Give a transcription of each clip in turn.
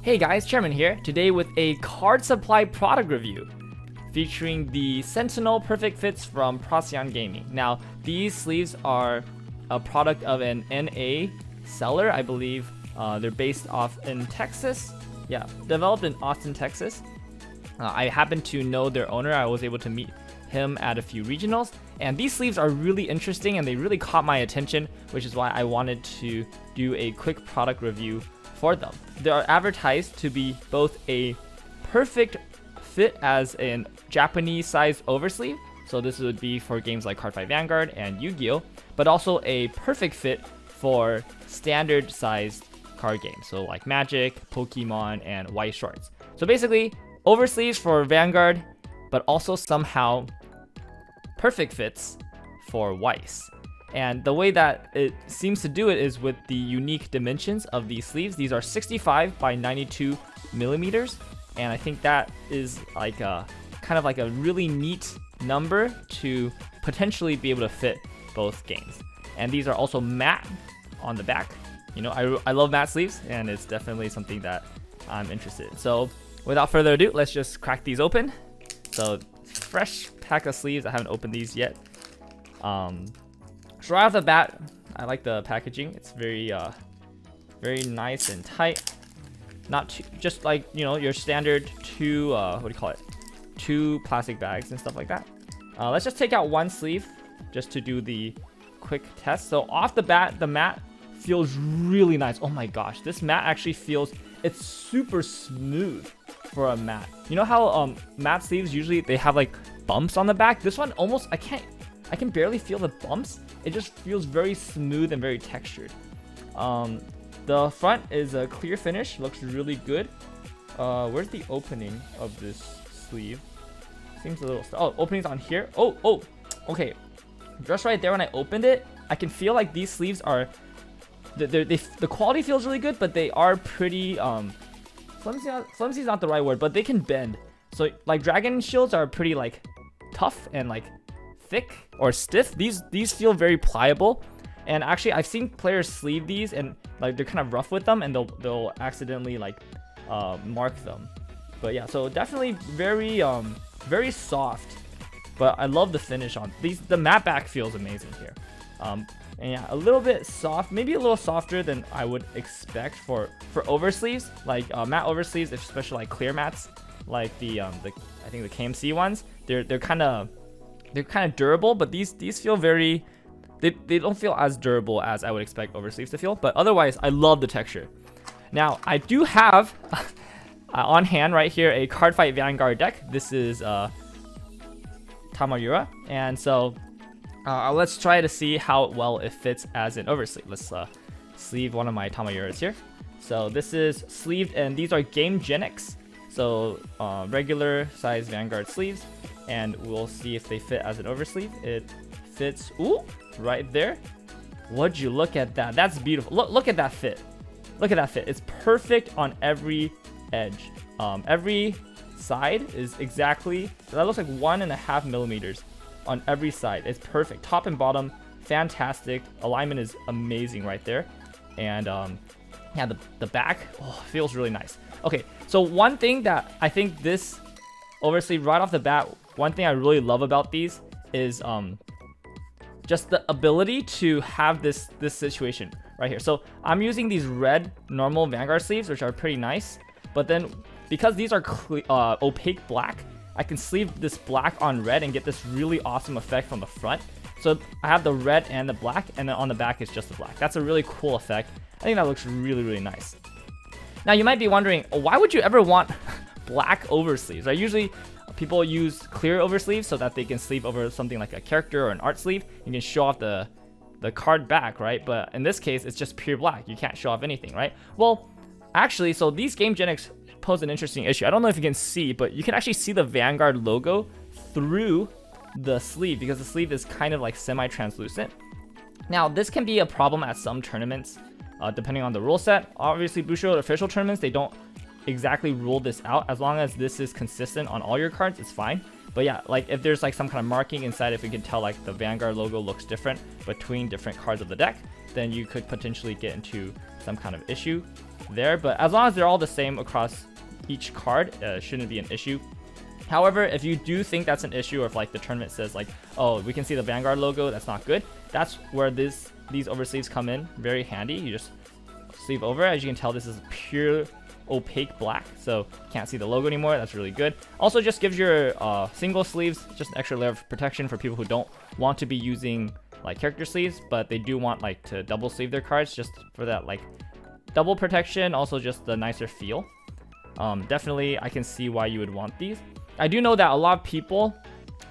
Hey guys, Chairman here, today with a card supply product review featuring the Sentinel Perfect Fits from Procyon Gaming. Now, these sleeves are a product of an NA seller, I believe. They're based off in Texas. Yeah, developed in Austin, Texas. I happen to know their owner. I was able to meet him at a few regionals, and these sleeves are really interesting and they really caught my attention, which is why I wanted to do a quick product review for them. They are advertised to be both a perfect fit as a Japanese sized oversleeve, so this would be for games like Cardfight Vanguard and Yu-Gi-Oh, but also a perfect fit for standard sized card games, so like Magic, Pokemon, and Weiss shorts. So basically, oversleeves for Vanguard, but also somehow perfect fits for Weiss. And the way that it seems to do it is with the unique dimensions of these sleeves. These are 65 by 92 millimeters, and I think that is like a kind of like a really neat number to potentially be able to fit both games. And these are also matte on the back. You know, I love matte sleeves, and it's definitely something that I'm interested in. So without further ado, let's just crack these open. So fresh pack of sleeves. I haven't opened these yet. So right off the bat, I like the packaging. It's very nice and tight. Not too, just like, you know, your standard two two plastic bags and stuff like that. Let's just take out one sleeve just to do the quick test. So off the bat, the mat feels really nice. Oh my gosh, this mat actually feels, it's super smooth for a mat. You know how matte sleeves usually they have like bumps on the back? This one almost, I can barely feel the bumps. It just feels very smooth and very textured. The front is a clear finish, looks really good. Where's the opening of this sleeve? Seems a little, oh, opening's on here. Oh, okay. Just right there when I opened it, I can feel like these sleeves are, the quality feels really good, but they are pretty, flimsy is not the right word, but they can bend. So like dragon shields are pretty like tough and like thick or stiff. These feel very pliable, and actually I've seen players sleeve these and like they're kind of rough with them, and they'll accidentally like mark them. But yeah, so definitely very soft, but I love the finish on these. The matte back feels amazing here, and yeah, a little bit soft, maybe a little softer than I would expect for oversleeves, like matte oversleeves, especially like clear mats, like the I think the KMC ones. They're kind of durable, but these feel very, they don't feel as durable as I would expect oversleeves to feel, but otherwise I love the texture. Now I do have on hand right here a Cardfight Vanguard deck. This is Tamayura, and so let's try to see how well it fits as an oversleeve. Let's sleeve one of my Tamayuras here. So this is sleeved, and these are Game Genics, so regular size Vanguard sleeves, and we'll see if they fit as an oversleeve. It fits, ooh, right there. Would you look at that? That's beautiful. Look at that fit. Look at that fit. It's perfect on every edge. Every side is exactly, that looks like 1.5 millimeters on every side. It's perfect. Top and bottom, fantastic. Alignment is amazing right there. And yeah, the back, oh, feels really nice. Okay, so one thing that I think this oversleeve right off the bat, one thing I really love about these is just the ability to have this situation right here. So I'm using these red normal Vanguard sleeves, which are pretty nice, but then because these are opaque black, I can sleeve this black on red and get this really awesome effect from the front. So I have the red and the black, and then on the back is just the black. That's a really cool effect. I think that looks really nice. Now you might be wondering, why would you ever want black oversleeves? Right? Usually people use clear oversleeves so that they can sleeve over something like a character or an art sleeve. You can show off the card back, right? But in this case, it's just pure black. You can't show off anything, right? Well, actually, so these Game Genics pose an interesting issue. I don't know if you can see, but you can actually see the Vanguard logo through the sleeve because the sleeve is kind of like semi-translucent. Now, this can be a problem at some tournaments, depending on the rule set. Obviously, Bushido official tournaments, they don't exactly rule this out. As long as this is consistent on all your cards, it's fine. But yeah, like if there's like some kind of marking inside, if you can tell like the Vanguard logo looks different between different cards of the deck, then you could potentially get into some kind of issue. there. But as long as they're all the same across each card, shouldn't be an issue. However, if you do think that's an issue, or if like the tournament says like, oh, we can see the Vanguard logo, that's not good, that's where these oversleeves come in very handy. You just sleeve over. As you can tell, this is pure opaque black, so can't see the logo anymore. That's really good. Also just gives your single sleeves just an extra layer of protection for people who don't want to be using like character sleeves, but they do want like to double sleeve their cards, just for that like double protection, also just the nicer feel. Definitely I can see why you would want these. I do know that a lot of people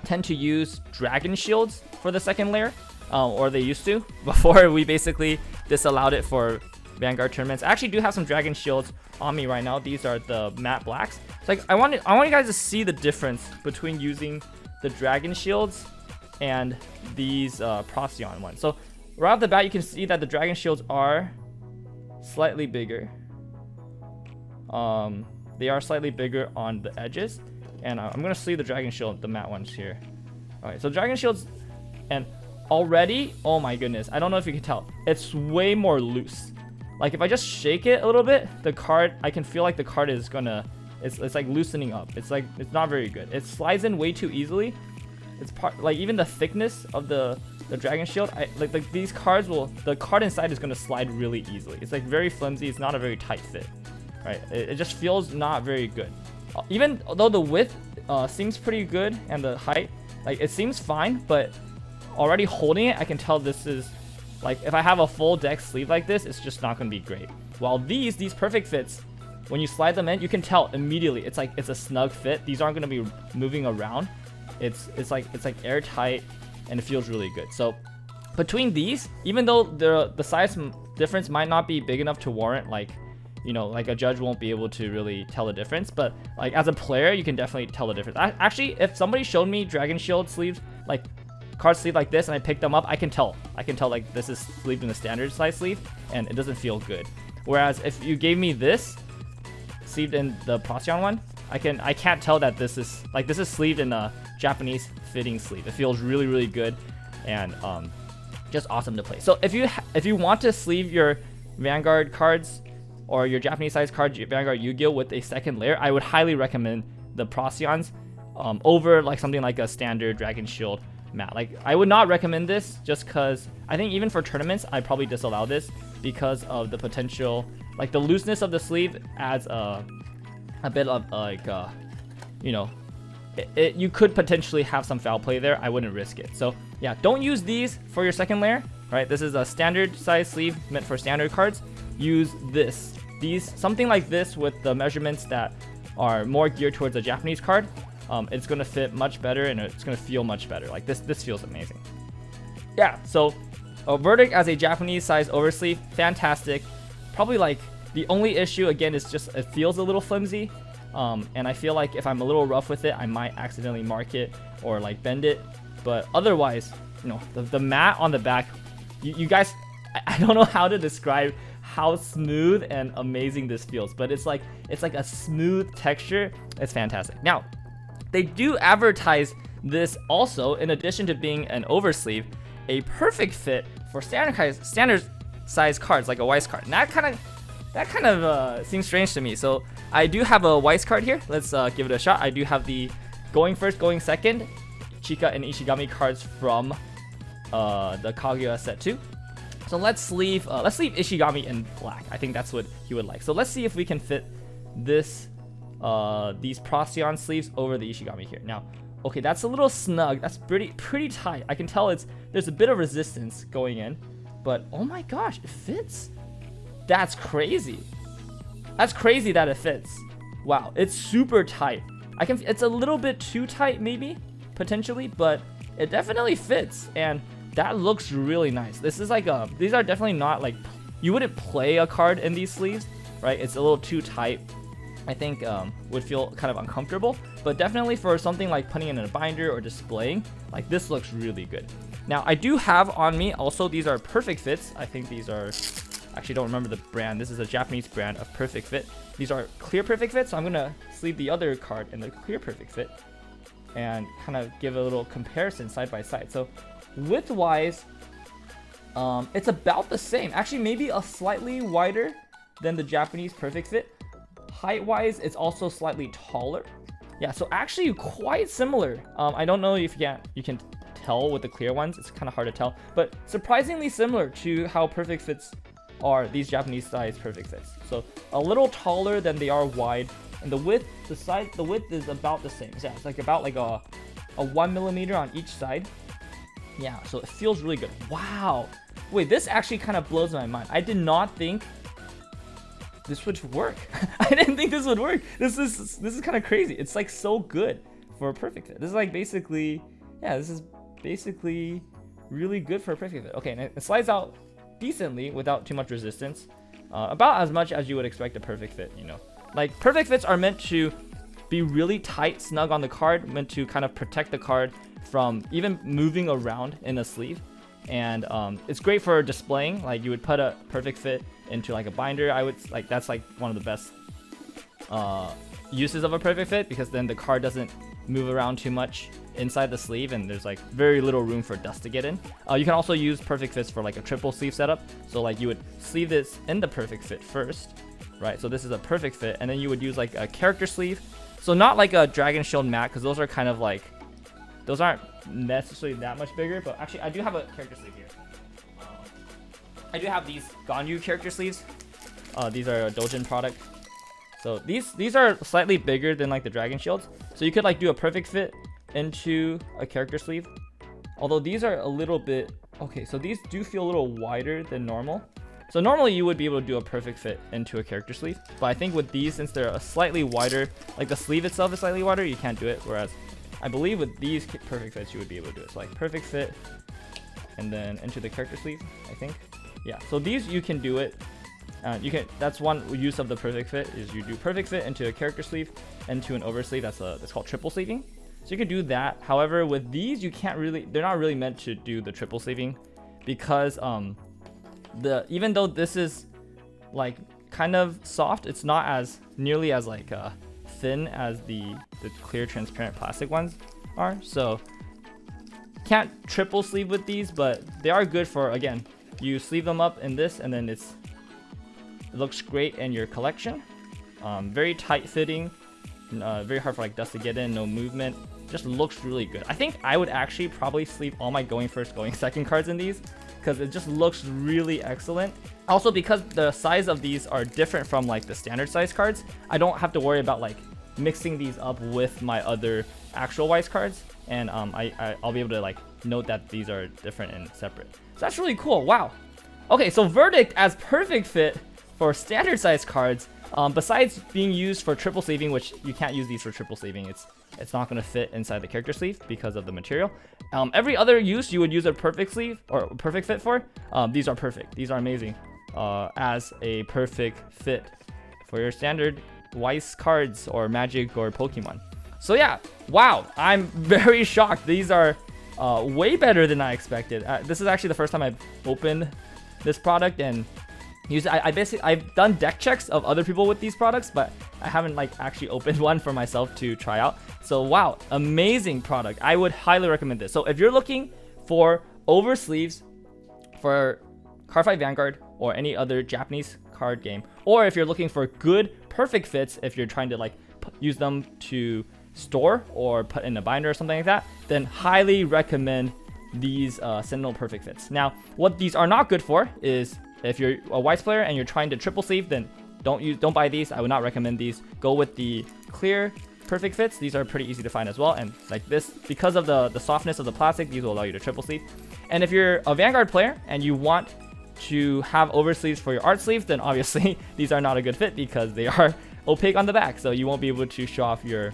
tend to use dragon shields for the second layer, or they used to before we basically disallowed it for Vanguard tournaments. I actually do have some dragon shields on me right now. These are the matte blacks. It's like I want you guys to see the difference between using the dragon shields and these Procyon ones. So right off the bat, you can see that the dragon shields are slightly bigger. They are slightly bigger on the edges, and I'm gonna sleeve the dragon shield, the matte ones here. Alright, so dragon shields, and already, oh my goodness, I don't know if you can tell, it's way more loose. Like if I just shake it a little bit, the card, I can feel like the card is gonna, it's like loosening up. It's like, it's not very good. It slides in way too easily. It's like even the thickness of the dragon shield, like these cards will, the card inside is gonna slide really easily. It's like very flimsy. It's not a very tight fit, right? It just feels not very good. Even though the width seems pretty good and the height, like it seems fine, but already holding it, I can tell this is like, if I have a full deck sleeve like this, it's just not gonna be great. While these perfect fits, when you slide them in, you can tell immediately it's like it's a snug fit. These aren't gonna be moving around. It's like airtight, and it feels really good. So between these, even though the size difference might not be big enough to warrant like, you know, like a judge won't be able to really tell the difference, but like as a player, you can definitely tell the difference. Actually, if somebody showed me dragon shield sleeves, like card sleeve like this, and I picked them up, I can tell like this is sleeved in the standard size sleeve, and it doesn't feel good. Whereas if you gave me this sleeved in the Procyon one, I can't tell that this is sleeved in a Japanese fitting sleeve. It feels really, really good, and just awesome to play. So if you want to sleeve your Vanguard cards or your Japanese size card Vanguard Yu-Gi-Oh with a second layer, I would highly recommend the Procyons over like something like a standard Dragon Shield matte. Like I would not recommend this, just because I think even for tournaments I'd probably disallow this because of the potential, like the looseness of the sleeve adds a bit of like you know, you could potentially have some foul play there. I wouldn't risk it. So yeah, don't use these for your second layer. Right, this is a standard size sleeve meant for standard cards. Use something like this with the measurements that are more geared towards a Japanese card. It's gonna fit much better, and it's gonna feel much better. Like this feels amazing. Yeah, so a verdict as a Japanese size oversleeve, fantastic. Probably like the only issue again is just it feels a little flimsy, and I feel like if I'm a little rough with it, I might accidentally mark it or like bend it. But otherwise, you know, the mat on the back, you guys, I don't know how to describe how smooth and amazing this feels, but it's like a smooth texture. It's fantastic. Now, they do advertise this also, in addition to being an oversleeve, a perfect fit for standard size cards like a weiss card. And that kind of seems strange to me. So I do have a weiss card here. Let's give it a shot. I do have the going first, going second Chika and Ishigami cards from the Kaguya set 2. So let's sleeve Ishigami in black. I think that's what he would like. So let's see if we can fit this these Procyon sleeves over the Ishigami here. Now, okay, that's a little snug. That's pretty tight. I can tell there's a bit of resistance going in, but oh my gosh, it fits. That's crazy. That's crazy that it fits. Wow, it's super tight. It's a little bit too tight maybe, potentially, but it definitely fits, and that looks really nice. This is like these are definitely not like, you wouldn't play a card in these sleeves, right? It's a little too tight. I think would feel kind of uncomfortable, but definitely for something like putting it in a binder or displaying, like this looks really good. Now I do have on me also, these are perfect fits. I think these are, actually don't remember the brand. This is a Japanese brand of perfect fit. These are clear perfect fit, so I'm gonna sleeve the other card in the clear perfect fit and kind of give a little comparison side by side. So width wise, it's about the same. Actually, maybe a slightly wider than the Japanese perfect fit. Height-wise, it's also slightly taller. Yeah, so actually quite similar. I don't know if you can tell with the clear ones. It's kind of hard to tell, but surprisingly similar to how perfect fits are, these Japanese size perfect fits. So a little taller than they are wide, and the width is about the same. So yeah, it's like about like a 1 millimeter on each side. Yeah, so it feels really good. Wow. Wait, this actually kind of blows my mind. I did not think this would work. I didn't think this would work. This is kind of crazy. It's like so good for a perfect fit. This is like basically, yeah, this is basically really good for a perfect fit. Okay, and it slides out decently without too much resistance. About as much as you would expect a perfect fit, you know. Like perfect fits are meant to be really tight, snug on the card, meant to kind of protect the card from even moving around in a sleeve. And it's great for displaying. Like you would put a perfect fit into like a binder. I would like, that's like one of the best uses of a perfect fit, because then the card doesn't move around too much inside the sleeve and there's like very little room for dust to get in. You can also use perfect fits for like a triple sleeve setup. So like you would sleeve this in the perfect fit first, right? So this is a perfect fit, and then you would use like a character sleeve. So not like a Dragon Shield matte, because those are kind of like, those aren't necessarily that much bigger, but actually I do have a character sleeve here. I do have these Ganyu character sleeves. These are a Dojin product. So these are slightly bigger than like the Dragon Shields. So you could like do a perfect fit into a character sleeve. Although these are a little bit, okay, so these do feel a little wider than normal. So normally you would be able to do a perfect fit into a character sleeve, but I think with these, since they're a slightly wider, like the sleeve itself is slightly wider, you can't do it. Whereas I believe with these perfect fits, you would be able to do it. So like perfect fit and then into the character sleeve, I think. Yeah, so these you can do it. That's one use of the perfect fit, is you do perfect fit into a character sleeve, into an oversleeve. That's called triple sleeving. So you can do that. However, with these, you can't really, they're not really meant to do the triple sleeving, because even though this is like kind of soft, it's not as nearly as like thin as the clear transparent plastic ones are. So can't triple sleeve with these, but they are good for, again, you sleeve them up in this and then it looks great in your collection. Very tight fitting, very hard for like dust to get in, no movement, just looks really good. I think I would actually probably sleeve all my going first, going second cards in these, because it just looks really excellent. Also, because the size of these are different from like the standard size cards, I don't have to worry about like mixing these up with my other actual weiss cards, and I'll be able to like note that these are different and separate. So that's really cool. Wow. Okay, so verdict as perfect fit for standard size cards, besides being used for triple sleeving, which you can't use these for triple sleeving, it's not going to fit inside the character sleeve because of the material. Every other use you would use a perfect sleeve or perfect fit for, these are perfect. These are amazing as a perfect fit for your standard weiss cards or Magic or Pokemon. So yeah, wow, I'm very shocked. These are way better than I expected. This is actually the first time I've opened this product and used it. I've done deck checks of other people with these products, but I haven't like actually opened one for myself to try out. So wow, amazing product. I would highly recommend this. So if you're looking for over sleeves for Cardfight Vanguard or any other Japanese card game, or if you're looking for good perfect fits, if you're trying to like use them to store or put in a binder or something like that, then highly recommend these Sentinel perfect fits. Now, what these are not good for is if you're a weiss player and you're trying to triple sleeve, then don't buy these. I would not recommend these. Go with the clear perfect fits. These are pretty easy to find as well, and like this, because of the softness of the plastic, these will allow you to triple sleeve. And if you're a Vanguard player and you want to have oversleeves for your art sleeves, then obviously these are not a good fit because they are opaque on the back, so you won't be able to show off your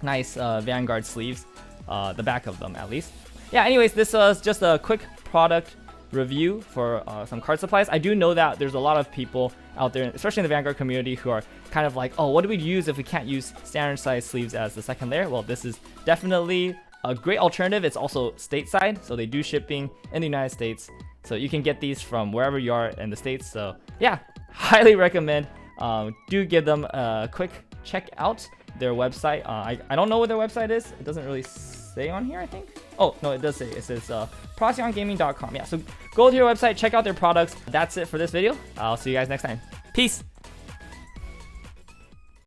nice Vanguard sleeves, the back of them at least. Yeah, anyways, this was just a quick product review for some card supplies. I do know that there's a lot of people out there, especially in the Vanguard community, who are kind of like, oh, what do we use if we can't use standard size sleeves as the second layer? Well, this is definitely a great alternative. It's also stateside, so they do shipping in the United States, so you can get these from wherever you are in the States. So yeah, highly recommend. Do give them a quick check out their website. I don't know what their website is. It doesn't really say on here, I think. Oh, no, it does say. It says procyongaming.com. Yeah, so go to your website, check out their products. That's it for this video. I'll see you guys next time. Peace.